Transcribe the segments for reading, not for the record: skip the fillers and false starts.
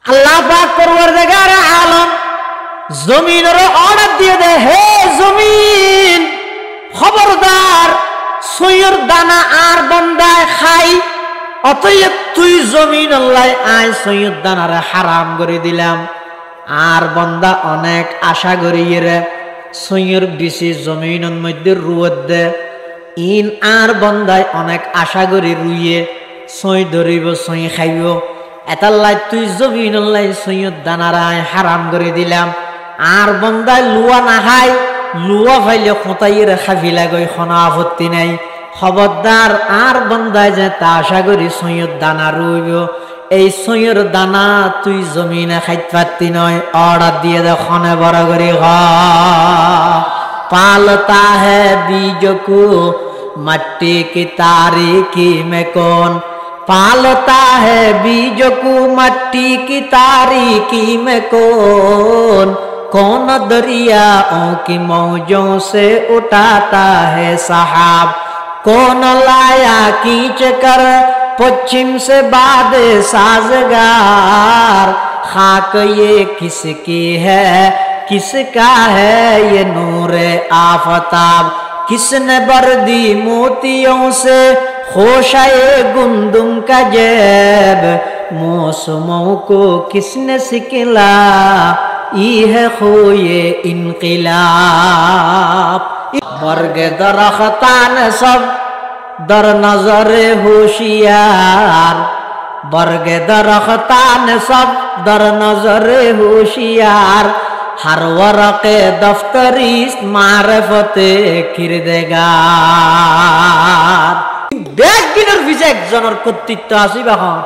আল্লাহ পাক পরওয়ারদিগার আলম জমিনের অর্ডার দিয়ে দেয়, হে জমিন খবরদার সইয়ের দানা আর বন্দায় খাই, অতএব তুই জমিন আল্লাহ আয় সইয়ের দানারে হারাম করে দিলাম। আর বন্দা অনেক আশা করিয়ে রে সইয়ের বেশি জমিনের মধ্যে রুয়ত দে, ইন আর বন্দায় অনেক আশা করি রুইয়ে সই ধরিব সই খাইব। এতাল্লাই তুই জমিন আল্লাহ সইয়ের দানারায় হারাম করে দিলাম। আর বন্দায় লুয়া না খাই, লুয়া ফাইলে খোঁতাইয়ের খাফিলা গই খনা আপত্তি নাই। খবরদার আর বন্দায় যে তা আশা করি সইয়ের দানা রইব, এই সইয়ের দানা তুই জমিনে খাইতে পারতি নয়, অর্ডার দিয়ে দে খনে বড় করে পালতা হে বীজ কো मट्टी की तारीकी में कौन पालता है बीज को मट्टी की तारीकी में कौन दरियाओं की मौजों से उठाता है सहाब, कौन लाया खींच कर पश्चिम से बाद साजगार, खाक ये किसकी है किसका है ये नूरे आफताब, किसने बर्दी मोतियों से खोशाए गुंदुम का जेब, मौसमों को किसने सिकला ई है खोए इनकिलाब। बर्ग दरख्तान सब दर नजर होशियार, बर्ग दरख्तान सब दर नजर होशियार, हर वरक़े दफ्तरी मारफते किरदेगार। ব্যাগিনের ভিজে একজনের কর্তৃত্ব আসি বা হন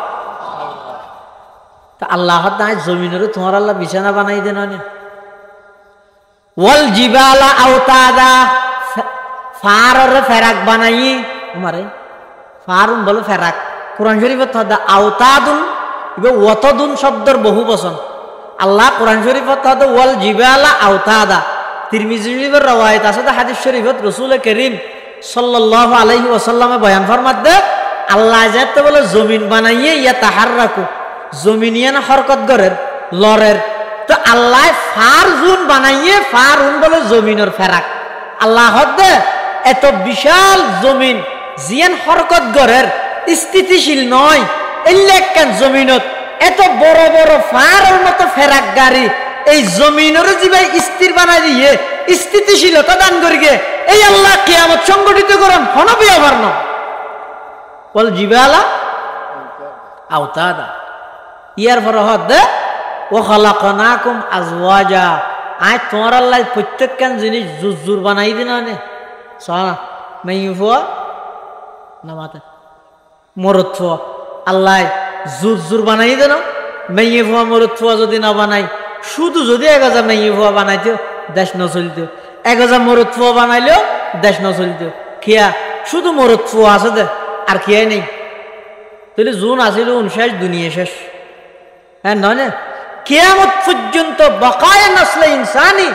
তা আল্লাহ তাআলা জমিনের তোমার আল্লাহ বিছানা বানাই দেন না। ওয়াল জিবালা আওতাদা, ফারর ফেরাক বানাই আমারে ফারুন বলে ফেরাক। কোরআন শরীফে তো আওতাদুন ইবে ওয়াতাদুন শব্দের বহু বচন। আল্লাহ কোরআন শরীফত তো ওয়াল জিবালা আওতাদা, তিরমিজি শরীফের রওয়ায়াত আছে, হাদিস শরীফত রাসূল করিম সাল্লাল্লাহু আলাইহি ওয়াসাল্লামে বয়ান ফরমাতে আল্লাহ যাতে বলে জমিন বানাইয়ে ইয়া তাহাররাকু, জমিন ইয়ানা হরকত গরের লরের। তো আল্লাহ ফারজুন বানাইয়ে, ফারুন বলে জমিনের ফেরাক। আল্লাহ হদে এত বিশাল জমিন জিয়ান হরকত গরের স্থিতিশীল নয়, এল্লে কেন জমিনত এত বড় বড় ফারের মতো ফেরাক গাড়ি এই জমিনের জিবাই স্থির বানাই দিয়ে স্থিতিশীলতা দান করিগে এই আল্লাহ কিয়ামত সংগঠিত করেন হনবি আবার না। বল জিবালা আওতাদা, ইয়ার পর হদে ও খালাকনাকুম আজওয়াজা, আয় তোমার আল্লাহ প্রত্যেকখান জিনিস জুজুর বানাই দিন নে সারা মাইফুয়া নামাতে মরদ ফুয়া আল্লাহ জুর বানাই দেন। মেয়ে ফুয়া মরদ ফুয়া যদি না বানাই, শুধু যদি 1000 মেয়ে ফুয়া বানাইতো দেশ ন চলিত, 1000 মরদ ফুয়া বানাইলেও দেশ ন চলিত। খিয়া শুধু মরদ ফুয়া আছে দে আর খিয়াই নেই, তাহলে জুন আসিল শেষ, দুনিয়া শেষ। হ্যাঁ নয় না, কিয়ামত পর্যন্ত বকায়ে নসলে ইনসানি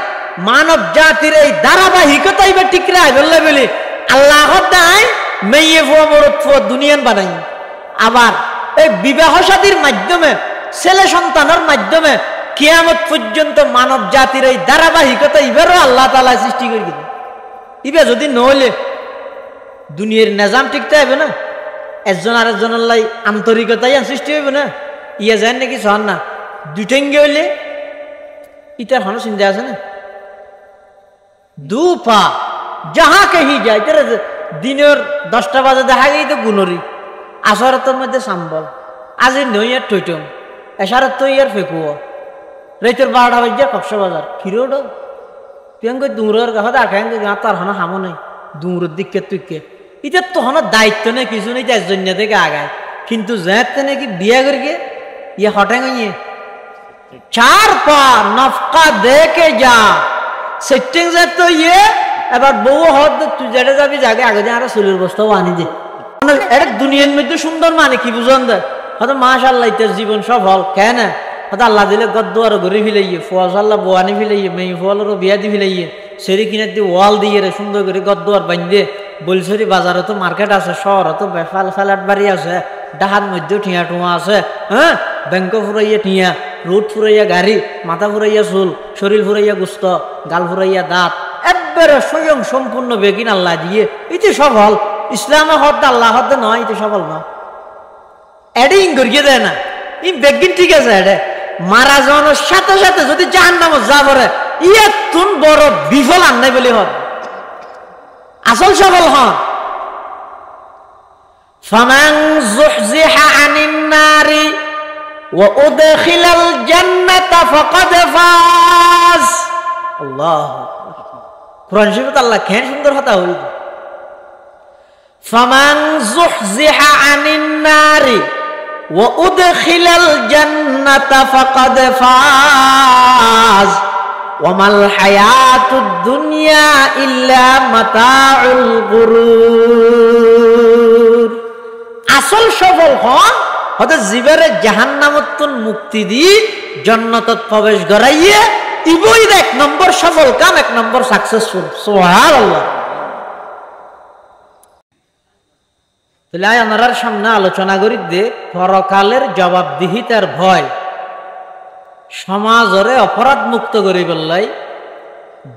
মানব জাতির এই ধারাবাহিকতাই বা ঠিক রায় বললে বলি আল্লাহ দায় মেয়ে ফুয়া মরদ ফুয়া দুনিয়ান বানাই। আবার এই বিবাহ শাদীর মাধ্যমে ছেলে সন্তানের মাধ্যমে কিয়ামত পর্যন্ত মানব জাতির এই ধারাবাহিকতা ইবারও আল্লাহ তাআলা সৃষ্টি করে দিবেন। ইবে যদি নহলে দুনিয়ার নিজাম ঠিকতে হবে না, একজন আরেকজনের লাই আন্তরিকতাই সৃষ্টি হইব না। ইয়া যায় নাকি সহন না দুটেঙ্গে হইলে ইটার হন চিন্তা আছে না। দু পা যাহা কেহি যায়, দিনের 10টা বাজে দেখা গেই তো গুণরি, আসরতের মধ্যে সাম্বল, আজি নইয়ার টইটম, এসারত তো ইয়ার ফেকুয়া, রাইতের 12টা বাজে কক্সবাজার খিরোড তুই দূরের কথা দেখায় তার হন হামো নেই দূরের দিকে তুইকে ইটার তো হন দায়িত্ব নেই কিছু নেই, তার জন্য থেকে আগায়। কিন্তু যেতে নাকি বিয়া করিকে ইয়ে হঠাৎ ইয়ে 4 পা নফকা দেখে যা সেটিং তো ইয়ে এবার বউ হদ তুই যেটা যাবি জাগে আগে দিয়ে আরো চুলের বস্তাও আনি দে। এটা দুনিয়ার মধ্যে সুন্দর মানে কি বুঝন দে, হয়তো মাশাআল্লাহ ইতার জীবন সফল কেন হয়তো আল্লাহ দিলে গদ্দুয়ারও ঘুরে ফিলাইয়ে, ফোয়াশাল্লাহ বোয়ানি ফিলাইয়ে, মেয়ে ফোয়ালেরও বিয়া দি ফিলাইয়ে, সেরি কিনার দিয়ে ওয়াল দিয়ে রে সুন্দর করে গদ্দুয়ার বান্ধে। বলছরি বাজারে তো মার্কেট আছে, শহরে তো ফ্ল্যাট বাড়ি আছে, ডাহার মধ্যেও ঠিয়া টুয়া আছে, হ্যাঁ ব্যাংক ফুরাইয়ে ঠিয়া রুট ফুরাইয়া গাড়ি, মাথা ফুরাইয়া চুল, শরীর ফুরাইয়া গুস্ত, গাল ফুরাইয়া দাঁত, একবারে স্বয়ং সম্পূর্ণ বেগিন আল্লাহ দিয়ে ইতি সফল। ইসলামে হদ্দ আল্লাহ হদ্দ নয়, ইতি সফল নয়। এডিং করিয়ে দেয় না, ই বেগিন ঠিক আছে। এডে মারা যাওয়ানোর সাথে সাথে যদি জাহান্নামে যা পড়ে, ইয়ে তুন বড় বিফল আন্নাই বলি হন, আসল সফল হন। ফামান যুহজিহা আনিন নারি ওয়া উদখিলাল জান্নাতা ফাকাদ ফাজ। আল্লাহু আকবার। কোরআন শরীফে আল্লাহ কেন সুন্দর কথা হইল, ফামান যুহজিহা আনিন নারি ওয়া উদখিলাল জান্নাতা ফাকাদ ফাজ ওয়া মাল হায়াতুদ দুনিয়া ইল্লা মাতাউল গুরুর। আসল সফল হন হতে জীবের জাহান্নামত্তন মুক্তি দি জান্নাতত প্রবেশ করাইয়ে, ইবই 1 নম্বর সফল কাম, 1 নম্বর সাকসেসফুল। সুবহানাল্লাহ। তাহলে আপনার সামনে আলোচনা করি দে পরকালের জবাবদিহিতার ভয় সমাজরে অপরাধ মুক্ত করে বললাই,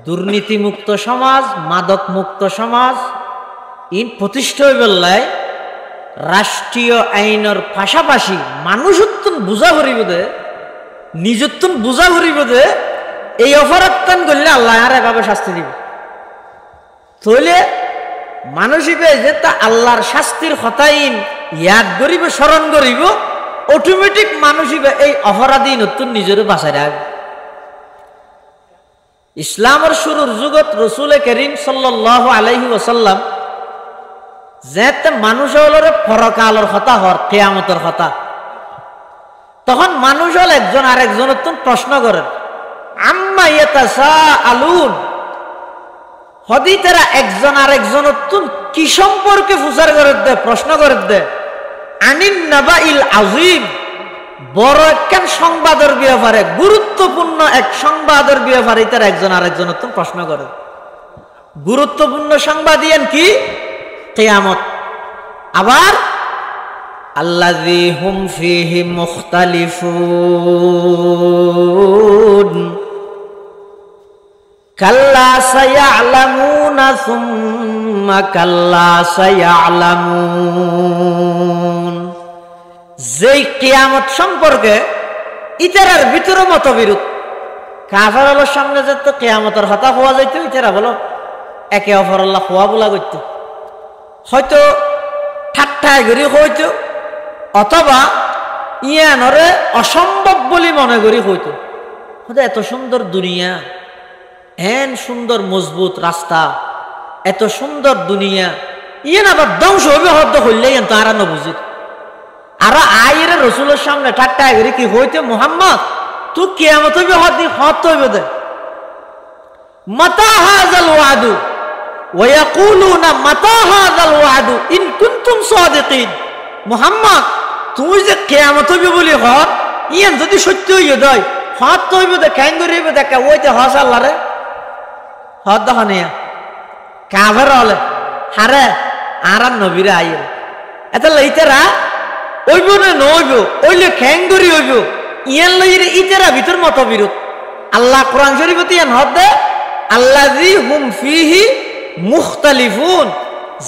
দুর্নীতি মুক্ত সমাজ, মাদক মুক্ত সমাজ ইন প্রতিষ্ঠা হয়ে বললাই, রাষ্ট্রীয় আইনের পাশাপাশি মানুষ উত্তন বুঝা করিব দে, নিজত্তন বুঝা করিব দে, এই অপরাধ করলে আল্লাহ আর এভাবে শাস্তি দিব। তাহলে মানুষিবে যে তা আল্লাহর শাস্তির হতাইন ইয়াদ করিব, স্মরণ করিব, অটোমেটিক মানুষিবে এই অপরাধী নতুন নিজের বাঁচাই রাখবে। ইসলামের শুরুর যুগত রসুল করিম সাল্লাল্লাহু আলাইহি ওয়াসাল্লাম যেতে মানুষ হলরে পরকালের কথা হর, কিয়ামতের কথা, তখন মানুষ হল একজন আরেকজনের প্রশ্ন করেন, আম্মা ইয়াতাসাআলুন, হদি তারা একজন আরেকজনের কি সম্পর্কে ফুসার করে দে, প্রশ্ন করে দে, আনিন নাবাইল আযীম, বড় একখান সংবাদের ব্যাপারে, গুরুত্বপূর্ণ এক সংবাদের ব্যাপারে তারা একজন আরেকজনের প্রশ্ন করে। গুরুত্বপূর্ণ সংবাদ দিয়েন কি? কিয়ামত। আবার আল্লাযী হুম ফীহি মুখতালিফুন কাল্লা সায়ালামুনা সুম্মা কাল্লা সায়ালামুন। যেই কিয়ামত সম্পর্কে ইতারার ভিতরে মতবিরোধ, কাফেরদের সামনে যত কিয়ামতের কথা হওয়া যাইতো, ইতারা বলো একে অপরের খোয়া বলা করতো, হয়তো ঠাট্টায় করি হইতো, অথবা ইয়ানরে অসম্ভব বলে মনে করি হইতো। হয়তো এত সুন্দর দুনিয়া, এন সুন্দর মজবুত রাস্তা, এত সুন্দর দুনিয়া, ইয়ান আবার ধ্বংস হইবে হদ্দ হইলে তো আর বুঝি। আর আইরে রসুলের সামনে ঠাট্টায় করি কি হইতে, মুহাম্মদ তুই কিয়ামত হইবে হদ্দি হত হইবে দে, মাতা হাযাল ওয়াদু ওয়ায়াকুলুনা মাতা হাযাল ওয়াদু ইন কুনতুম সাদিকিন। মুহাম্মদ তুই যে কিয়ামত হইবে বলি হত, ইয়ান যদি সত্য হইয়ে দেয় হত হইবে দে, কেন করি হইবে দেখা ওইতে হস আল্লাহরে হত দহনিয়া কাফের হলে হারে আর নবীরে আইল এত লইতেরা ওইব না নইব, ওইলে খ্যাং করি হইব, ইয়ান লইরে ইতেরা ভিতর মতবিরোধ। আল্লাহ কোরআন শরীফতে ইয়ান হদ দে আল্লাযী হুম ফীহি মুখতালিফুন,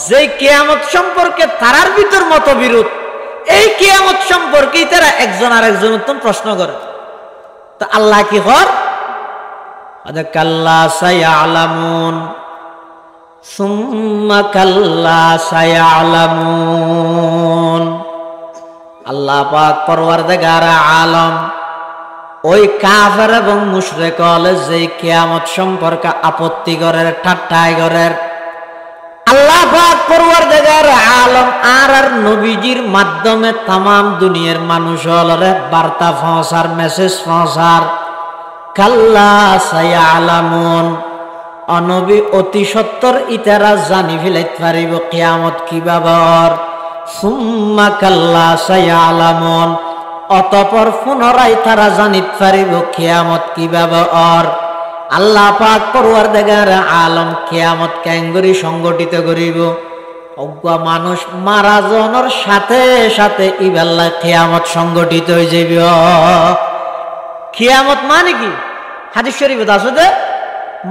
যে কিয়ামত সম্পর্কে তারার ভিতর মতবিরোধ, এই কিয়ামত সম্পর্কে তারা একজন আরেকজনের প্রশ্ন করে। তো আল্লাহ কি কর, কাল্লা সায়ালামুন সুম্মা কাল্লা সায়ালামুন। আল্লাহ পাক পরওয়ারদিগার আলম ওই কাফের এবং মুশরিক হলে যে কিয়ামত সম্পর্কে আপত্তি করের, ঠাট্টাই করের, আল্লাহ পাক পরওয়ারদিগার আলম আর নবীজির মাধ্যমে তাম দুনিয়ার মানুষ হলরে বার্তা পৌঁছার, মেসেজ পৌঁছার। কাল্লা সায়ালামুন, অনবী অতি সত্তর ইতারা জানি ফেলাইতে পারিব কিয়ামত কিভাবে। সুম্মা কাল্লা সায়ালামুন, অতঃপর পুনরায় তারা জানিতে পারিব কিয়ামত কিভাবে। আল্লাহ পাক পরওয়ারদিগার আলম কিয়ামত কেঙ্গরি সংগঠিত করিব। অজ্ঞা মানুষ মারা যাওয়ার সাথে সাথে ইবেলা কিয়ামত সংগঠিত হয়ে যাবে। কিয়ামত মানে কি? হাদিস শরীফে আছে যে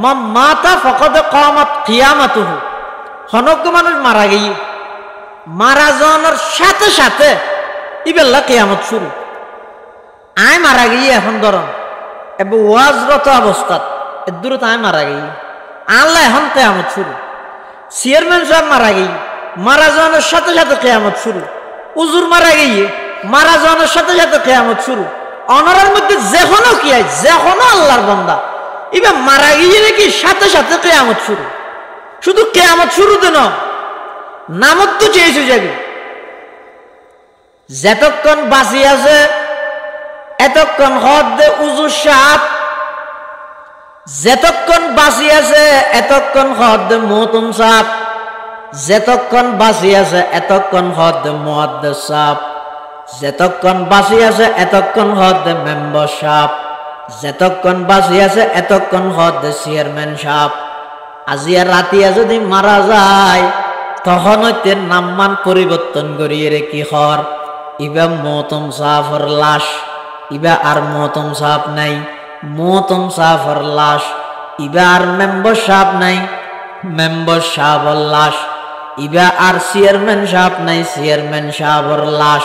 মান মাতা ফাকাদ কামাত কিয়ামাতুহু। হনজ্ঞ মানুষ মারা গিয়ে মারা যাওয়ার সাথে সাথে ইবেল্লা কিয়ামত শুরু। আয় মারা গিয়ে এখন ধরুন এবং ওয়াজরত অবস্থাত এর দূরত আয় মারা গিয়ে আল্লাহ এখন কিয়ামত শুরু। চেয়ারম্যান সাহেব মারা গিয়ে মারা যাওয়ার সাথে সাথে কিয়ামত শুরু। উজুর মারা গিয়ে মারা যাওয়ার সাথে সাথে কিয়ামত শুরু। অনারের মধ্যে যেখনো কি হয়, যেখনো আল্লাহর বান্দা এবার মারা গিয়ে নাকি সাথে সাথে কিয়ামত শুরু। শুধু কিয়ামত শুরুতে ন নামত তো চেয়েছে যাবি। যতক্ষণ বাঁচি আছে এতক্ষণ হদ দে উজুর সাপ, যতক্ষণ বাঁচি আছে এতক্ষণ হদ দে মৌতম সাপ, যতক্ষণ বাঁচি আছে এতক্ষণ হদ দে মুহাদ্দিস সাপ, যতক্ষণ বাঁচি আছে এতক্ষণ হদ দে মেম্বার সাপ, যতক্ষণ বাঁচি আছে এতক্ষণ হদ দে চেয়ারম্যান সাপ। আজিয়া রাতিয়া যদি মারা যায় তখন হইতে নামমান পরিবর্তন করিয়ে রে কি হর ইবা মৌতম সাফর লাশ, ইবা আর মৌতম সাপ নাই, মৌতম সাফর লাশ, ইবা আর মেম্বার সাপ নাই, মেম্বার সাহর লাশ, ইবা আর চেয়ারম্যান সাপ নাই, চেয়ারম্যান সাহর লাশ।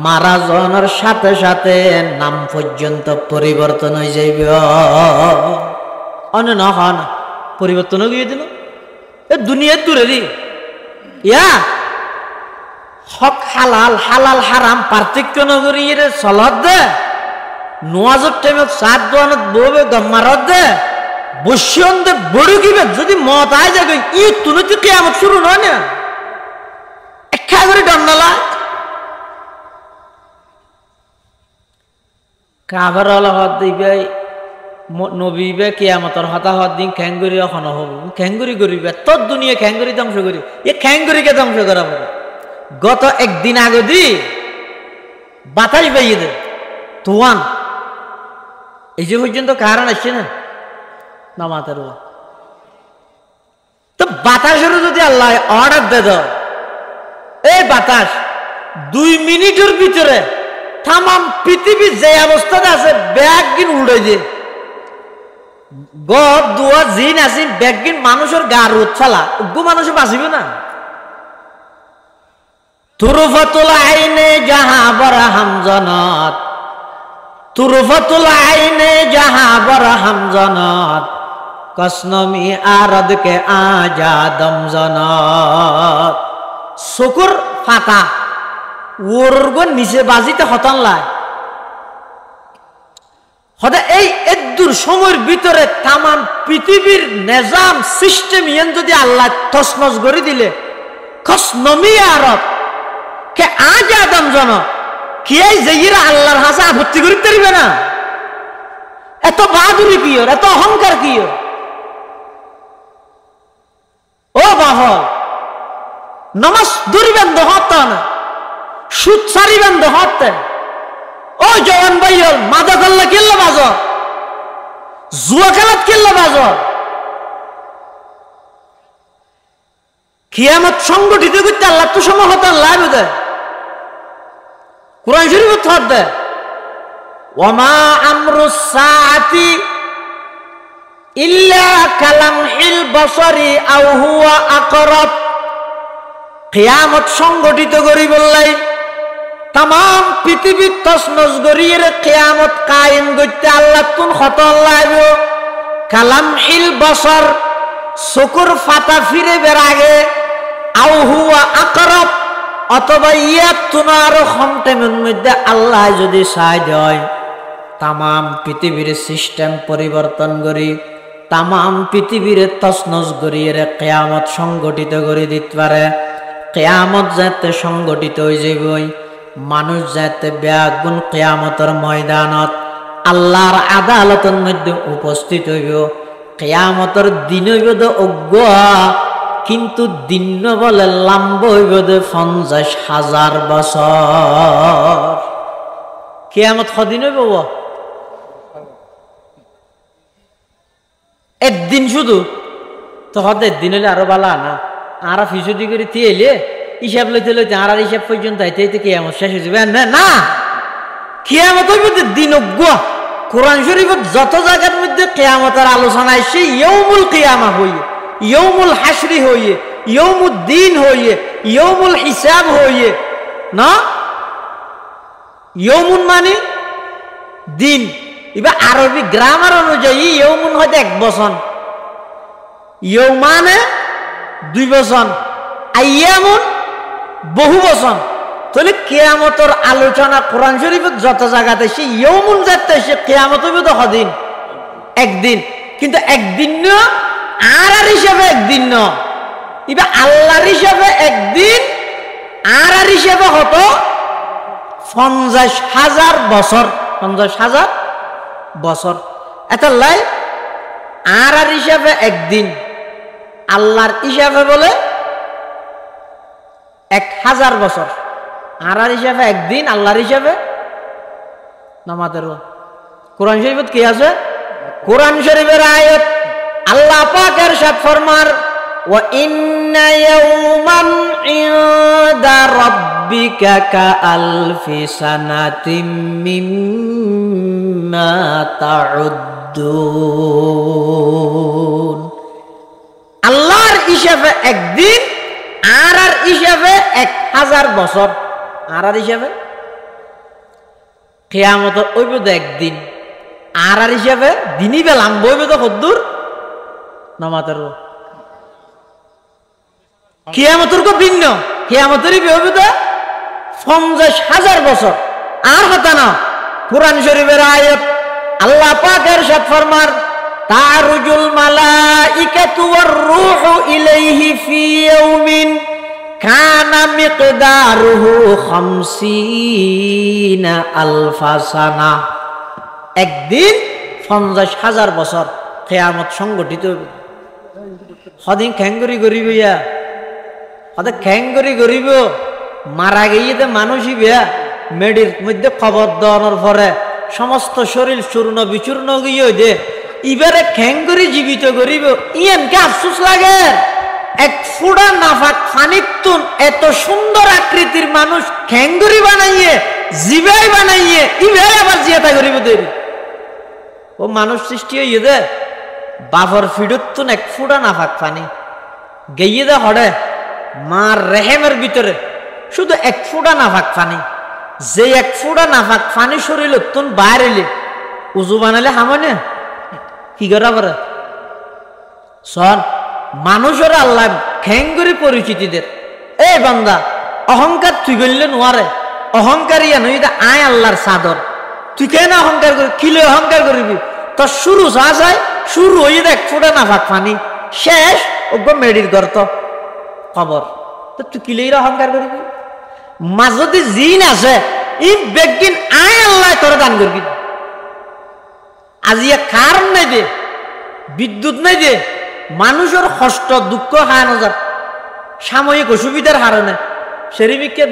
মারা যাওয়ার সাথে সাথে নাম পর্যন্ত পরিবর্তন হয়ে যাইবে। অন্য না হয় না পরিবর্তন গিয়ে দিল এ দুনিয়ার দূরেরই ইয়া হক হালাল হালাল হারাম পার্থক্য নগরীর চলত দে নোয়াজর টাইমত সাত দোয়ানত বউবে গম্মারত দে বসিয়ন দে বড় কিবে যদি মত আয় যাবে ই তুই তো কিয়ামত শুরু নয় না একা করে ডন্নালা কাবার হত দিবে নবীবে কিয়ামতর হতাহত দিন খ্যাঙ্গুরি এখন হব খ্যাঙ্গুরি করিবে তোর দুনিয়া খ্যাঙ্গুরি ধ্বংস করি এ খ্যাঙ্গুরিকে ধ্বংস করা হবে। গত একদিন আগে দি বাতাস বাইয়ে দে তুয়ান এই যে পর্যন্ত কারণ আসছে না নামাতের তো বাতাসেরও যদি আল্লাহ অর্ডার দে দাও এই বাতাস 2 মিনিটের ভিতরে তাম পৃথিবী যে অবস্থাতে আছে ব্যাগ দিন উড়ে দিয়ে গদ দুয়া জিন আসি ব্যাগিন মানুষের গা রোদ ছালা উগ্র মানুষ বাঁচিবে না। তুরফাতুল আইনে যাহা বড় হামজনত, তুরফাতুল আইনে যাহা বড় হামজনত, কসনমি আরদকে আজাদম জনত। চকুর ফাটা ওরগ নিচে বাজিতে হতান লাই হঠাৎ এই এদুর সময়ের ভিতরে তাম পৃথিবীর নিজাম সিস্টেম ইয়ান যদি আল্লাহ তছনছ করে দিলে কসনমি আরব কে আজ আদম জন কি যেইরা আল্লাহর হাসা আপত্তি করতে পারবে না। এত বাহাদুরি কি ওর, এত অহংকার কি ওর? ও বাহল নমাজ দুরিবেন হতেন সুদ সারিবেন হতেন ও জওয়ান ভাই মাদক আল্লাহ কিল্লা বাজর জুয়া খেলাত কিল্লা বাজর কিয়ামত সংগঠিত করতে আল্লাহ তো সময় হতেন লাভ দেয় কুরআন শরীফ থাক দেয় ওয়ামা আমরুস সাআতি ইল্লা কালামহিল বসরি আও হুয়া আকরাব। কিয়ামত সংগঠিত করি বললাই তাম পৃথিবী তছনছ করিয়ে কিয়ামত কায়েম করতে আল্লাহ তুন হতন লাগব। কালামহিল বসর চকুর ফাটা ফিরে বের আগে আও হুয়া আকরাব অথবা ইয়াত তোমার কম টাইমের মধ্যে আল্লাহ যদি চাই দেয় তাম পৃথিবীর সিস্টেম পরিবর্তন করি তাম পৃথিবীর তছনছ করিয়ে কিয়ামত সংগঠিত করে দিতে পারে। কিয়ামত যাতে সংগঠিত হয়ে যাবই মানুষ যাতে ব্যাগুন কিয়ামতের ময়দানত আল্লাহর আদালতের মধ্যে উপস্থিত হইব। কিয়ামতের দিন হইব অজ্ঞ কিন্তু দিন বলে লাম্ব হইব 50,000 বছর। কিয়ামত কদিন হইব একদিন শুধু তো হতে দিন হইলে আরো বালা না আর ফিসদি করে এলে হিসাব লইতে লইতে আর হিসাব পর্যন্ত আইতে কিয়ামত শেষ হয়ে যাবে না। কিয়ামত হইব দিন অজ্ঞ কোরআন শরীফত যত জায়গার মধ্যে কিয়ামতের আলোচনা আসছে ইয়াউমুল কিয়ামা হইয়ে, ইয়াউমুল হাশরি হইয়ে, ইয়াউমুদ্দিন হইয়ে, ইয়াউমুল হিসাব হইয়ে না। ইয়াউমুন মানে দিন, এবার আরবি গ্রামার অনুযায়ী ইয়াউমুন হয়তো 1 বছর, ইয়াউমানে 2 বছর, আইয়ামুন বহু বছর। তাহলে কিয়ামতের আলোচনা কোরআন শরীফত যত জায়গাতে সে ইয়াউমুন যাতে সে কিয়ামত হইবে তো হদিন একদিন, কিন্তু একদিন না আর হিসাবে একদিন না, এবার আল্লাহর হিসাবে একদিন আর হিসাবে হতো 50,000 বছর, 50,000 বছর। এত লাই আর হিসাবে একদিন, আল্লাহর হিসাবে বলে 1000 বছর। আর হিসাবে একদিন, আল্লাহর হিসাবে নামাজের। কোরআন শরীফত কি আছে? কোরআন শরীফের আয়াত আল্লাহ পাক ইরশাদ ফরমার, ওয়া ইন্না ইয়াওমান ইনদা রাব্বিকা কাআলফি সানাতিম মিম্মা তাউদ্দুন। আল্লাহর হিসাবে একদিন, আর হিসাবে 1000 বছর। আর হিসাবে কিয়ামত হইব তো একদিন, আর হিসাবে দিনই বেলাম বইব তো কদ্দুর নামাতের। কিয়ামতের কো ভিন্ন, কিয়ামতেরই হইব তো 50,000 বছর। আর হতা না কোরআন শরীফের আয়াত আল্লাহ পাক ইরশাদ ফরমার, তারুজুল মালাইকাতু ওয়ার রূহু ইলাইহি ফি ইয়াউমিন কানা মিকদারুহু 50 আলফা সানা। একদিন 50,000 বছর কিয়ামত সংগঠিত হবে। সদিন খ্যাঙ্গরি গরিব ইয়া, সদা খ্যাঙ্গরি গরিব মারা গিয়ে মানুষই বিয়া মেডির মধ্যে খবর দেওয়ানোর পরে সমস্ত শরীর চূর্ণ বিচূর্ণ গিয়ে দে, এবারে খ্যাঙ্গরি জীবিত গরিব। ইয়ানকে আফসোস লাগে, 1 ফুটা নাফাক ফানিতুন এত সুন্দর আকৃতির মানুষ খ্যাঙ্গরি বানাইয়ে জিবাই বানাইয়ে ইবারে আবার জিয়াতা গরিব দেরি। ও মানুষ সৃষ্টি হইয়ে দে বাফর ফিডুতুন 1 ফুটা নাফাক ফানি গেইয়ে দে হড়ে মার রেহেমের ভিতরে শুধু 1 ফুটা নাফাক ফানি। যে 1 ফুটা নাফাক ফানি শরীর তুন বাইরে উজু বানালে হামনে কি করা পারে সন মানুষের আল্লাহ খ্যাঙ্গরি পরিচিতি দের। এই বান্দা অহংকার তুই গড়লে নোয়ারে, অহংকারী নই আয় আল্লাহর চাদর, তুই কেন অহংকার করি? কিলে অহংকার করবি? তোর শুরু চাই শুরু হয়ে 1 ফুটা নাফাক পানি, শেষ ওগ মেডির গর্ত খবর, তো তুই কিলেই অহংকার করবি? মাজদি জিন আছে ই বেগিন আয় আল্লাহ তোরা দান করবি। আজি কারণ নাই দে, বিদ্যুৎ নাই দে, মানুষের কষ্ট দুঃখ হায় নজার সাময়িক অসুবিধার হারণে সেরিমিককে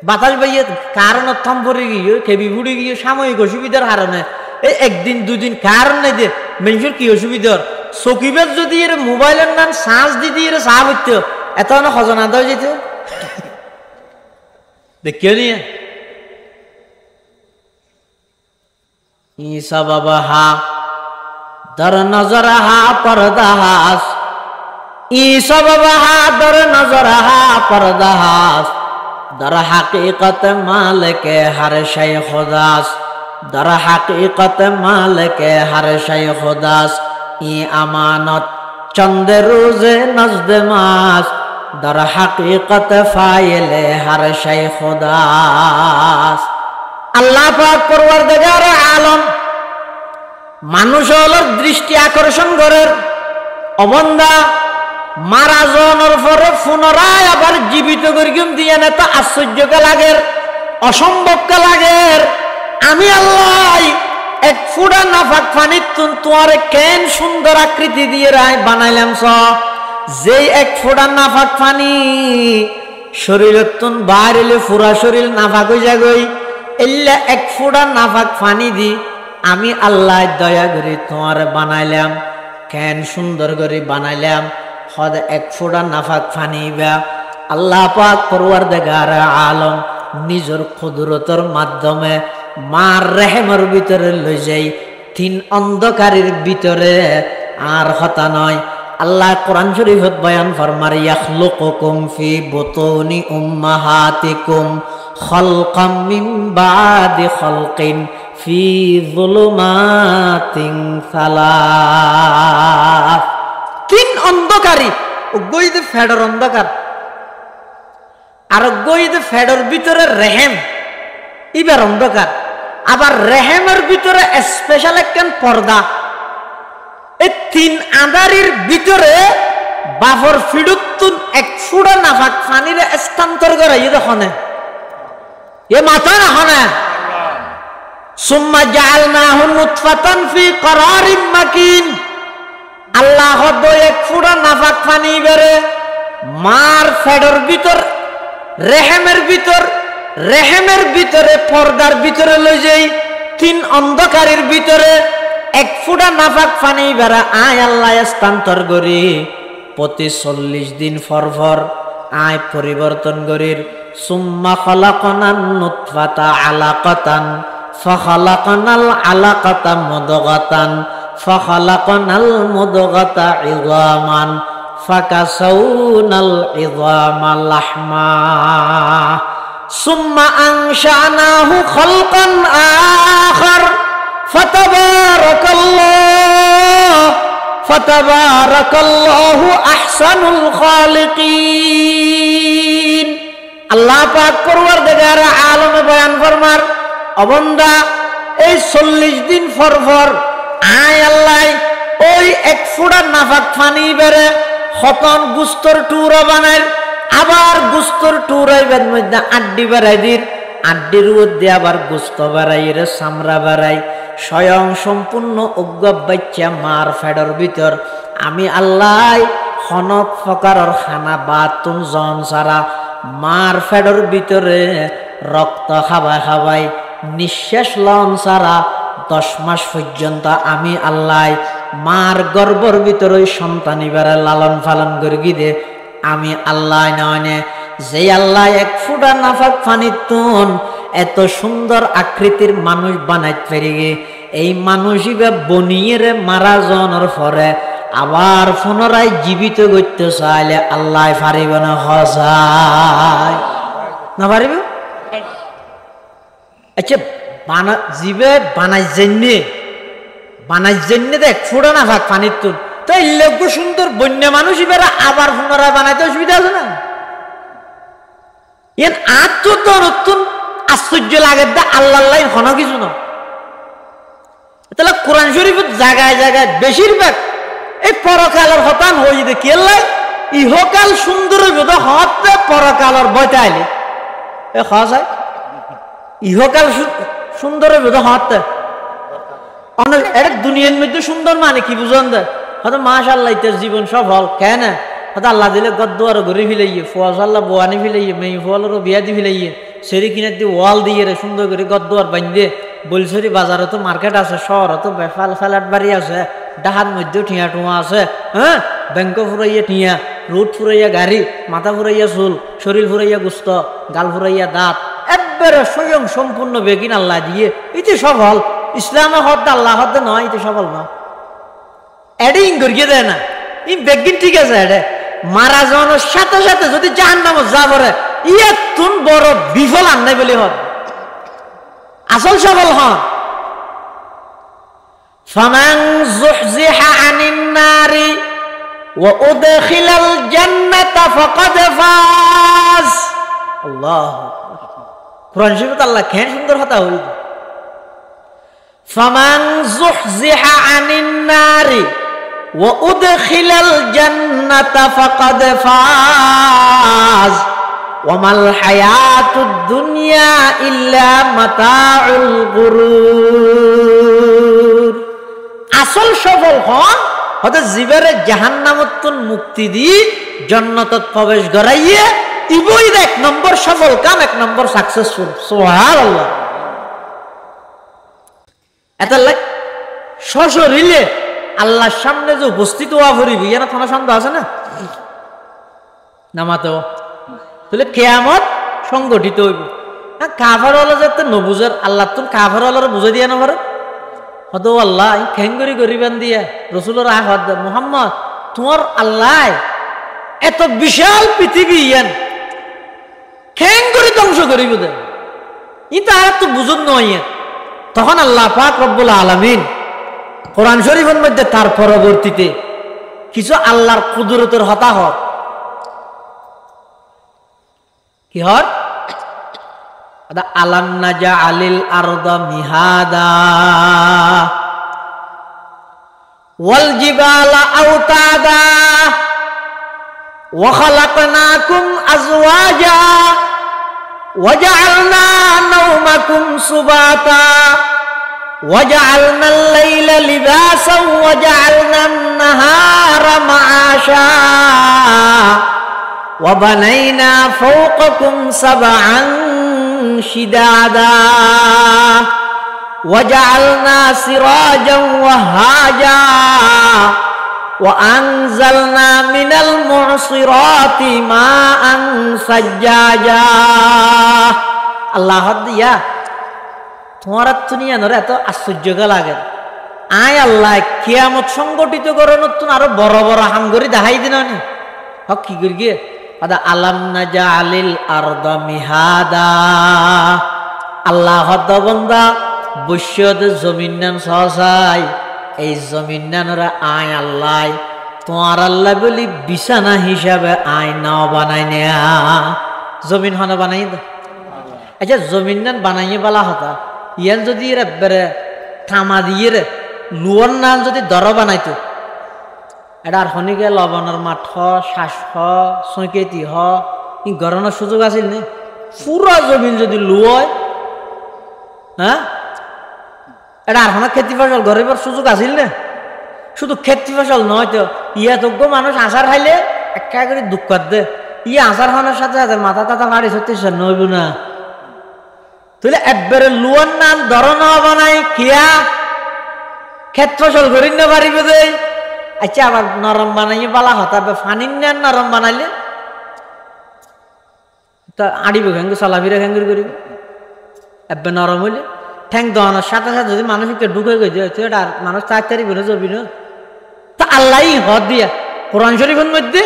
বাতাস বাইয়ে কারণ থম পরে গিয়ে খেবি ফুড়ে গিয়ে সাময়িক অসুবিধার হারণে এই 1 দিন 2 দিন কারণ নাই দে মানুষের কি অসুবিধার। সকিবের যদি এর মোবাইলের নাম চার্জ দিদি এর চা হইত এত সজনা দেওয়া যেত দেখিও নিয়ে ঈসা বাবা হা दर नजर हा परदास, ईसा बाबा हा दर नजर हा परदास, दर हकीकत मालिक हर शय खुदास, दर हकीकत मालिक हर शय खुदास, ई अमानत चंद रोज नजद मास, दर हकीकत फाइल हर शय खुदास। अल्लाह पाक परवरदिगार आलम মানুষের দৃষ্টি আকর্ষণ করার অবন্দা মারা যাওয়ার পরে পুনরায় আবার জীবিত করিম দিয়ে না, তো আশ্চর্যকে লাগে, অসম্ভবকে লাগে। আমি আল্লাহ 1 ফুটা নাফাক পানি তোমার কেন সুন্দর আকৃতি দিয়ে রায় বানাইলাম। যে 1 ফুটা নাফাক পানি শরীরের তুন বাইরে পুরা শরীর নাফাক হয়ে যাগই, এল্লা 1 ফুটা নাফাক পানি দি আমি আল্লাহ দয়া করে তোমার বানাইলাম। কেন সুন্দর করে বানাইলাম, হদ 1 ফুটা নাফাক পানি বা আল্লাহ পাক পরওয়ারদিগার আলম নিজের কুদরতের মাধ্যমে মার রেহেমের ভিতরে লই যাই, 3 অন্ধকারের ভিতরে। আর হতা নয়, আল্লাহ কোরআন শরীফত বয়ান ফরমার ইয়াখলুকুকুম ফি বুতুনি উম্মাহাতিকুম খালকাম মিন বাদি খালকিন ফি যুলুমাতিন সালাস। 3 অন্ধকারী, গইতে ফেডর অন্ধকার, আর গইতে ফেডর ভিতরে রেহেম, ইবার অন্ধকার। আবার রেহেমের ভিতরে স্পেশাল একখান পর্দা। এই 3 আঁধারির ভিতরে বাফর ফিডুতুন 1 ফুটা নাফাক পানির স্থানান্তর করে দেখনে, এ মাথা রাখনে। সুম্মা জাআলনাহু নুতফাতান ফি করারিম মাকিন। আল্লাহ হদ 1 ফুটা নাফাক পানি বেরে মার ফেডর ভিতর, রেহেমের ভিতর, রেহেমের ভিতরে পর্দার ভিতরে লই যাই 3 অন্ধকারের ভিতরে 1 ফুটা নাফাক পানি বেড়া আয় আল্লাহ স্থানান্তর করি। প্রতি 40 দিন ফর আয় পরিবর্তন করির। সুম্মা খালাকনান নুতফাতা আলাকাতান ফাখালাকনাল আলাকাতা মুদগাতান ফাখালাকনাল মুদগাতা ইযামান ফাকাসাউনাল ইযামা লাহমা সুম্মা আনশানাহু খালকান আখার ফাতাবারাকাল্লাহু আহসানুল খালিকিন। আল্লাহ পাক পরওয়ারদিগার আলমে বয়ান ফরমার, অবন্দা এই 40 দিন ফর আয় আল্লাহ ওই 1 ফুটা নাফাক পানি বেড়ে খতন গুস্তর টুরা বানায়। আবার গুস্তর টুরাইবের মধ্যে আড্ডি বেড়াই দিন, আড্ডির মধ্যে আবার গুস্ত বেড়াই রে চামড়া বেড়াই। স্বয়ং সম্পূর্ণ অজ্ঞ বাচ্চা মার ফেডর ভিতর আমি আল্লাহ খনক ফকারর খানা বাতুন জন সারা মার ফেডর ভিতরে রক্ত খাবাই নিঃশ্বাস লন সারা 10 মাস পর্যন্ত আমি আল্লাহ মার গর্ভর ভিতরে সন্তানি বেড়া লালন পালন করে গিয়ে আমি আল্লাহ নয় যে আল্লাহ 1 ফুটা নাফাক পানির তুন এত সুন্দর আকৃতির মানুষ বানাইতে পারি। এই মানুষই বনিয়ে মারা জনের পরে আবার পুনরায় জীবিত করতে চাইলে আল্লাহ পারিব না? হসায় না পারিব? আচ্ছা জীবে বানাই জেনে দেখ ফুটা নাফাক পানির তুন তো এই লোক সুন্দর বন্য মানুষ বেড়া আবার পুনরায় বানাইতে অসুবিধা আছে না? এর নতুন আশ্চর্য লাগে দা আল্লাহ কোনো কিছু না। তাহলে কোরআন শরীফের জায়গায় জায়গায় বেশিরভাগ এই পরকালের হতান হয়ে যেতে কেলাই ইহকাল সুন্দর হতে পরকালের বইতে আইলে এ হয় ইহকাল সুন্দর হতে অনেক এটা দুনিয়ার মধ্যে সুন্দর মানে কি বুঝন দেয় হয়তো মাশাআল্লাহ ইতার জীবন সফল কেন হয়তো আল্লাহ দিলে গদ্দুয়ারও ঘুরে ফিলাইয়ে ফোয়াশাল্লাহ বোয়ানি ফিলাইয়ে মেয়ে ফোয়ালেরও বিয়া দি ফিলাইয়ে সেরি কিনার দিয়ে ওয়াল দিয়ে রে সুন্দর করে গদ্দুয়ার বান্ধে বলছরি বাজারে তো মার্কেট আছে, শহরে তো ফ্ল্যাট বাড়ি আছে, ডাহার মধ্যেও ঠিয়া টুয়া আছে, হ্যাঁ ব্যাংক ফুরাইয়া ঠিয়া, রোড ফুরাইয়া গাড়ি, মাথা ফুরাইয়া চুল, শরীর ফুরাইয়া গুস্ত, গাল ফুরাইয়া দাঁত, একবারে স্বয়ং সম্পূর্ণ বেগিন আল্লাহ দিয়ে এতে সফল। ইসলামে হদ্দা আল্লাহ হদ্দা নয়, এতে সফল না। এডিং করিয়ে দেয় না ই বেগিন ঠিক আছে। এডে মারা যাওয়ানোর সাথে সাথে যদি জাহান্নামে যা পড়ে ইয়ে তুন বড় বিফল আন্নাই বলে হন আসল সফল হন। ফামান যুহজিহা আনিন নারি ওয়া উদখিলাল জান্নাতা ফাকাদ ফাজ। আল্লাহু আকবার। কোরআন শরীফে আল্লাহ কেন সুন্দর কথা হইল। ফামান যুহজিহা আনিন নারি ওয়া উদখিলাল জান্নাতা ফাকাদ ফাজ ওয়া মাল হায়াতুদ দুনিয়া ইল্লা মাতাউল গুরুর। আসল সফল হন হতে জীবনে জাহান্নামত মুক্তি দি জান্নাতত প্রবেশ করাইয়ে ইবই 1 নম্বর সফল কাম, 1 নম্বর সাকসেসফুল। সুবহানাল্লাহ। এটা লাগ সশরীরে আল্লাহর সামনে যে উপস্থিত হওয়া পড়িবি এর কোনো সন্দেহ আছে না? নামাতো তাহলে কিয়ামত সংগঠিত হইব। কাফার হলো যাতে নবুজার আল্লাহ তুমি কাফার হলার বুঝাই দিয়া না পারো হতো আল্লাহ খেঙ্গরি গরিবান দিয়া রসুলের আহ্বাদ মোহাম্মদ তোমার আল্লাহ এত বিশাল পৃথিবী ইয়ান খেঙ্গরি ধ্বংস করিব দে কিন্তু আর তো বুঝুন নয় তখন আল্লাহ পাক রব্বুল আলামিন কোরআন শরীফের মধ্যে তার পরবর্তীতে কিছু আল্লাহর কুদরতের হতাহত কি হর আলাম নাজআলিল আরদা মিহাদা ওয়াল জিবালা আওতাদা ওয়া খালাকনাকুম আজওয়াজা ওয়া জাআলনা নাওমাকুম সুবাতা ওয়া জাআলনাল লাইলা লিবাসা ওয়া জাআলনান নাহারা মাআশা ওয়া বানাইনা ফাওকাকুম সাবআন শিদাদা ওয়া জাআলনা সিরাজান ওয়াহাজা ওয়া আনজালনা মিনাল মু'সিরাতি মাআন সাজ্জাজা আল্লাহ দিয়া তোমার দুনিয়া নরে এত আশ্চর্য লাগে আয় আল্লাহ কিয়ামত সংগঠিত করো নতুন আরো বড় বড় হামগরি দেখাই দিন হক কি করি গিয়ে আলাম নাজআলিল আরদা মিহাদা আল্লাহ বন্দা বৈশ্যদ জমিন নাম সহসাই এই জমিন নানরা আয় আল্লাহ তোমার আল্লাহ বলি বিছানা হিসাবে আয় নাও বানাই নেয়া জমিন হনা বানাই দে আচ্ছা জমিন নান বানাইয়ে বলা হতা ইয়ান যদি রে থামা দিয়ে রে লুয়ার নান যদি দর বানাইতো এটা আর শনিকে লবণের মাঠ শ্বাস সৈকেতি ই গরমের সুযোগ আছিল নে পুরা জমিন যদি লুয় হ্যাঁ এটা আর শোনা খেতি ফসল গরিবের সুযোগ আছিল নে শুধু খেতি ফসল নয় তো ইয়া যোগ্য মানুষ আচার খাইলে একা করে দুঃখ দে ইয়ে আচার খাওয়ানোর সাথে সাথে মাথা টাথা ফাড়ি সত্যি নইব না তাহলে একবারে লুয়ার নাম ধর নেওয়া নাই খিয়া খেত ফসল করি না পারিবে দেয় আচ্ছা আবার নরম বানাইয়ে পালা হতাবে ফানির নেন নরম বানাইলে তা আড়িব খেঙ্গু চলাফিরা খেঙ্গুর করিব এবার নরম হইলে ঠ্যাং দহনের সাথে সাথে যদি মানুষ একটু ঢুকে গেছে এটা আর মানুষ তাড়াতাড়ি বলে যাবি না তা আল্লাহ হদ দিয়া কোরআন শরীফের মধ্যে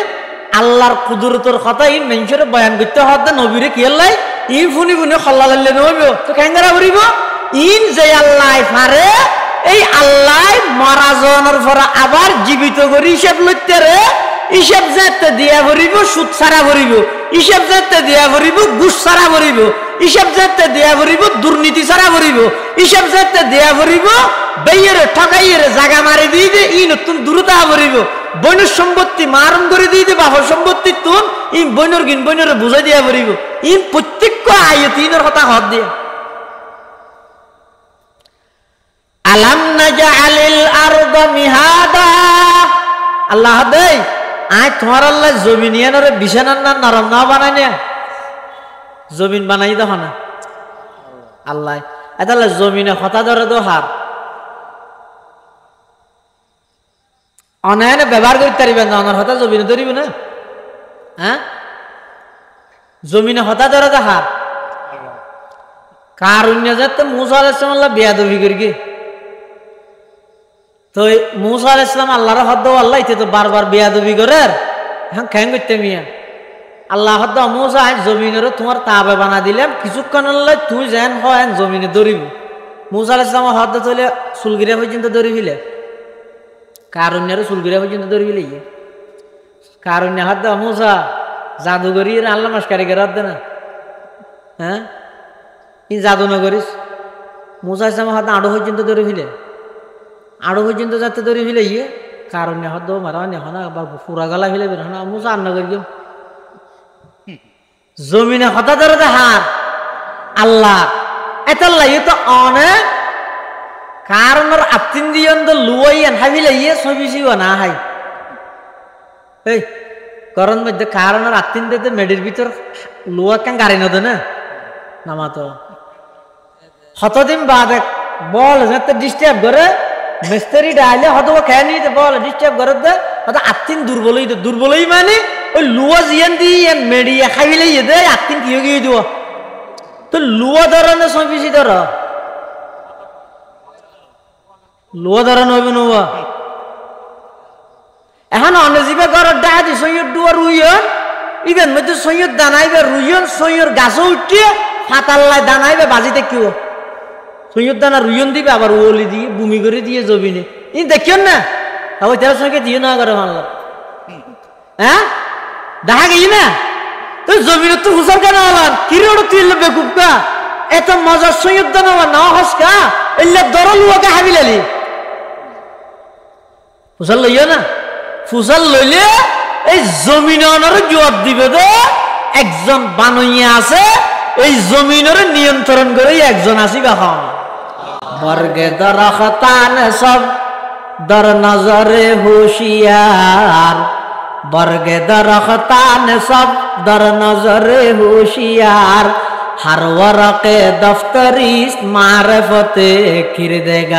আল্লাহর কুদরতের কথা ই মানুষের বয়ান করতে হদ নবীরে কি আল্লাহ ই ফুনি ফুনি খল্লা লাইলে নইব তো খেঙ্গারা করিব ইন যে আল্লাহ পারে এই আল্লাহ মারা যাওয়ার পরে আবার জীবিত করে হিসাব লইতে রে হিসাব যেতে দিয়া ভরিব সুদ ছাড়া ভরিব হিসাব যেতে দিয়া ভরিব ঘুষ ছাড়া ভরিব হিসাব যেতে দিয়া ভরিব দুর্নীতি ছাড়া ভরিব হিসাব যেতে দিয়া ভরিব বেইয়ের ঠকাইয়ের জায়গা মারি দিয়ে দে ই নতুন দূরতা ভরিব বৈনের সম্পত্তি মারণ করে দিয়ে দে বাপর সম্পত্তি তুন ই বৈনর গিন বৈনরে বুঝাই দিয়া ভরিব ই প্রত্যেক আয়ত ইনের কথা হদ দিয়া আলাম নাজআলিল আরদা মিহাদা আল্লাহ দেই আয় তোমার আল্লাহ জমিন ইয়ানরে বিছানার না নরম না বানাই না জমিন বানাই দাও না আল্লাহ এতালে জমিনে কথা ধরে দো হার অনায়নে ব্যবহার করতে পারিবেন না অনার হতা জমিনে ধরিব না হ্যাঁ জমিনে হতা ধরে দো হার কারুণ্য যাতে মুসা আলাইহিস সালাম বেয়াদবি করি গে তো মুসা আলাইহিস সালাম আল্লাহর হদ আল্লাহ ইতে তো বারবার বেয়াদবি করে হ্যাঁ খেং করতে মিয়া আল্লাহ হদ মুসা আজ জমিনের তোমার তাবে বানা দিলাম কিছুক্ষণ আল্লাহ তুই যেন হয় জমিনে ধরিব মুসা আলাইহিস সালাম হদ চলে চুলগিরা পর্যন্ত ধরি ফেলে কারুণ্যের চুলগিরা পর্যন্ত ধরি ফেলে কারুণ্য হদ মুসা জাদুগরি আল্লাহ মাসকারিকে হদ না হ্যাঁ ই জাদু না করিস মুসা আলাইহিস সালাম হদ আড়ো পর্যন্ত ধরি ফেলে আড়ো পর্যন্ত যাতে ধরে ফেলে ইয়ে কারণ হদ মারা নেহনা আবার পুরা গালা ফেলে বের না মুসা আন্না করি জমিনে হতা ধরে হার আল্লাহ এতাল্লাহ ইয়ে তো অনেক কারণের আত্মিন দিয়ে লুয়াইয়ান হাবিলে ইয়ে ছবি ছিও না হাই এই করণ মধ্যে কারণের আত্মিন দিয়ে মেডির ভিতর লুয়া কেন গাড়ি নদে না নামা তো হতদিন বাদে বল যাতে ডিস্টার্ব করে মিস্ত্রি ডাইলে হয়তো খেয়ে নিতে বল ডিস্টার্ব করে দে হয়তো আত্মিন দুর্বলই মানে ওই লুয়া জিয়ান দিয়ে মেডিয়া খাইলে দে আত্মিন কি গিয়ে দিব তো লুয়া ধরনে সই পিছি ধর লুয়া ধরন হইবে নোয়া এখন অনেজিবে ঘরের দেখা দি সৈয়দ ডুয়া রুইয়ন ইবেন মধ্যে সৈয়দ দানাইবে রুইয়ন সৈয়দ গাছও উঠিয়ে ফাতাল্লায় দানাইবে বাজিতে কিও সৈয়দ দানা রুইয়ন দিবে আবার ওলি দিয়ে ভূমি করে দিয়ে জবিনে ই দেখিয়ন না ওই তেরো সঙ্গে দিয়ে না করে মানল হ্যাঁ দেখা গেছি না তো জমিনে তো হুসার কেন হলাম কিরোড় তুই বেকুবকা এত মজার সৈয়দ দানা না হসকা এলে দরলুয়াকে হাবিলালি ফুসাল লইয়া না ফুসাল লইলে এই জমিনের জবাব দিবে তো একজন বানইয়া আছে এই জমিনের নিয়ন্ত্রণ করে একজন আসি বাখন বর্গে দরখতান সব দর নজরে হুশিয়ার বর্গে দরখতান সব দর নজরে হুশিয়ার हर वरक़े दफ्तरी मारिफते किरदेगार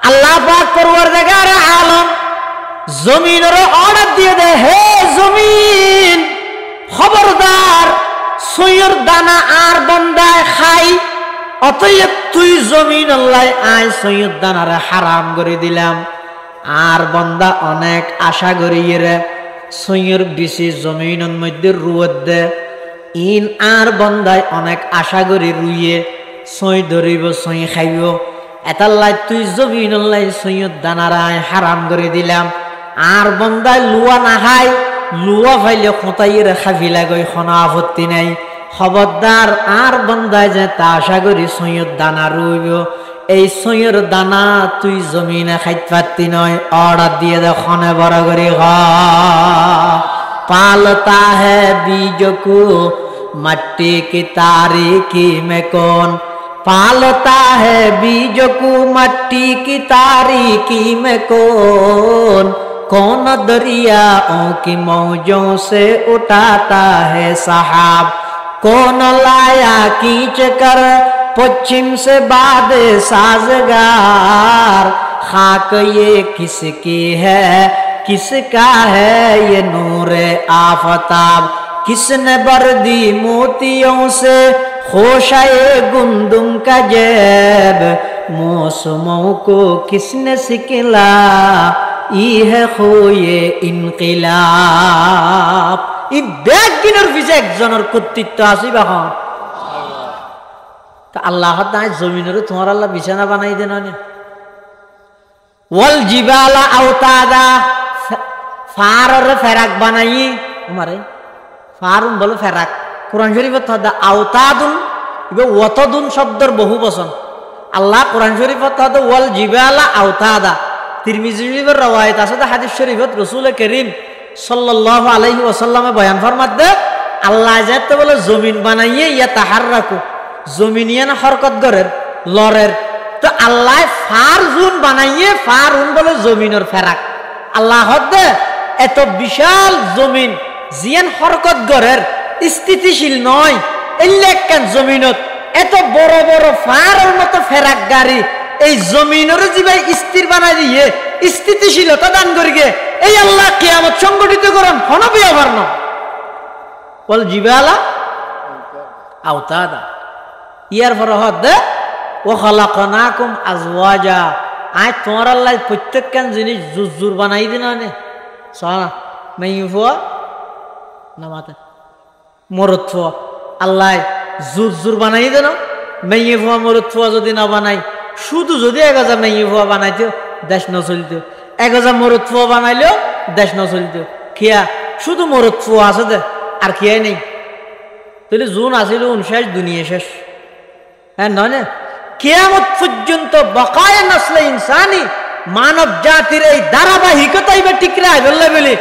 अल्लाह पाक परवरदिगार आलम जमीनेर ऑर्डर दिए दे हे जमीन खबरदार सैयद दाना आर बंदाय खाई अतएव तुई जमीन अल्लाह आय सैयद दानारे हाराम करे दिलाम आर बंदा अनेक आशा करिए रे সৈয়র বিশি জমিনের মধ্যে রুয়ত দে ইন আর বন্দায় অনেক আশা করি রুইয়ে সই ধরিব সই খাইব এতাল্লাই তুই জমিনল্লাই সৈয়দ দানারায় হারাম করে দিলাম আর বন্দায় লুয়া না খাই লুয়া ফাইলে খোঁতাইয়ের খাফিলা গই কোনো আপত্তি নাই খবরদার আর বন্দায় যে তা আশা করি সৈয়দ দানা রুইব এই সৈয়র দানা তুই জমিনে খাইতে পারতি নয় অর্ডার দিয়ে দে খনে বড় করে পালতা হে বীজ কো मट्टी की तारीकी में कौन पालता है बीज को मट्टी की तारीकी में कौन दरियाओं की मौजों से उठाता है सहाब कौन लाया खींच कर पश्चिम से बाद साजगार खाक ये किसकी है किसका है ये नूरे आफताब किसने बर्दी मोतियों से खोशाए गुंदुम का जेब मौसमों को किसने सिकला ई है खोए इनकिलाब इ बेगिनर विजय एकजनर कर्तृत्व आसी बाहन ता अल्लाह ताआला जमीनेर तुम्हार अल्लाह बिछाना बनाई देना ने वल जिबाला औतादा फारर फेराक बनाई हमारे फारुन बोलो फेराक कुरान शरीफ था आउतादुन इबे वतदुन शब्दर बहु बचन अल्लाह कुरान शरीफ था वल जिबाला आउतादा तिरमिजी शरीफर रवायत আছে হাদিস শরীফত রাসূল করিম সাল্লাল্লাহু আলাইহি ওয়াসাল্লামে বয়ান ফরমাতে আল্লাহ যাতে বলে জমিন বানাইয়ে ইয়া তাহাররাকু জমিনিয়ান হরকত করে লরের তো আল্লাহ ফারজুন বানাইয়ে ফারুন বলে জমিনের ফেরাক আল্লাহ হদে এত বিশাল জমিন জিয়ান হরকত গরের স্থিতিশীল নয় এলেকান জমিনত এত বড় বড় ফারের মতো ফেরাক গাড়ি এই জমিনের জিবাই স্থির বানাই দিয়ে স্থিতিশীলতা দান করিগে এই আল্লাহ কিয়ামত সংগঠিত করেন হনবি আবার না বল জিবালা আওতাদা ইয়ার ফরহদ ওয়া খালাকনাকুম আজওয়াজা আয় তোমার আল্লাহ প্রত্যেকখান জিনিস জুজুর বানাই দিনা নে সানা মাইফুয়া নামাতে মরত্ব আল্লাহ জুর বানাই দেন মেয়ে ফুয়া মরত্ব যদি না বানাই শুধু যদি 1000 মেয়ে ফুয়া বানাইতো দেশ ন চলিত 1000 মরত্ব বানাইলেও দেশ ন চলিত কিয়া শুধু মরত্ব আছে দে আর কিয়াই নেই তাহলে জুন আসিল শেষ দুনিয়া শেষ হ্যাঁ নয় না কিয়ামত পর্যন্ত বকায়ে নসলে ইনসানি মানব জাতির এই ধারাবাহিকতাই বা ঠিক রাখবে বলে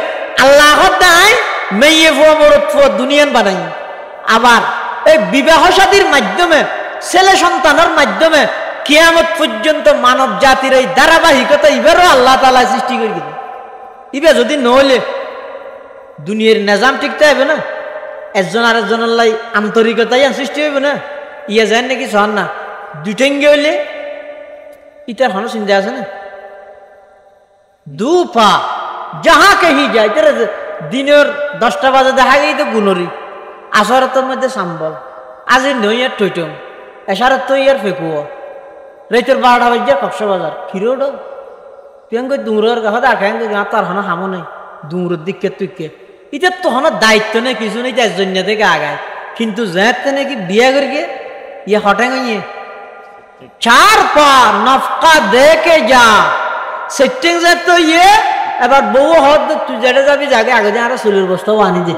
আল্লাহ দেয় মেয়ে ফুয়া মরদ ফুয়া দুনিয়ান বানাই আবার এই বিবাহ শাদীর মাধ্যমে ছেলে সন্তানের মাধ্যমে কিয়ামত পর্যন্ত মানব জাতির এই ধারাবাহিকতা ইবারও আল্লাহ তাআলা সৃষ্টি করে দিবেন ইবা যদি নহলে দুনিয়ার নিজাম ঠিকতে হবে না একজন আরেকজনের লাই আন্তরিকতাই সৃষ্টি হইব না ইয়া যায় নাকি সন না দুটেঙ্গে হইলে ইটার হন চিন্তা আছে না দু পা যাহা কহি যায় তারা দিনের 10টা বাজে দেখা গেই তো গুনরি আসরতের মধ্যে সাম্বল আজি নইয়ার টইটম এসারত তো ইয়ার ফেকুয় রেতের 12টা বাজে কক্সবাজার কিরোড তুই দূরের গাছ আঁকেন তার হনা হামো নেই দূরের দিকে তুইকে এটা তো হন দায়িত্ব নেই কিছু নেই তার জন্য থেকে আগায় কিন্তু যেতে নাকি বিয়ে করিয়ে ইয়ে হটেন ইয়ে 4 পা নফকা দেখে যা সেটিং যে তো ইয়ে এবার বউ হদ তুই যেটা যাবি জাগে আগে আরো চুলের বস্তাও আনি দে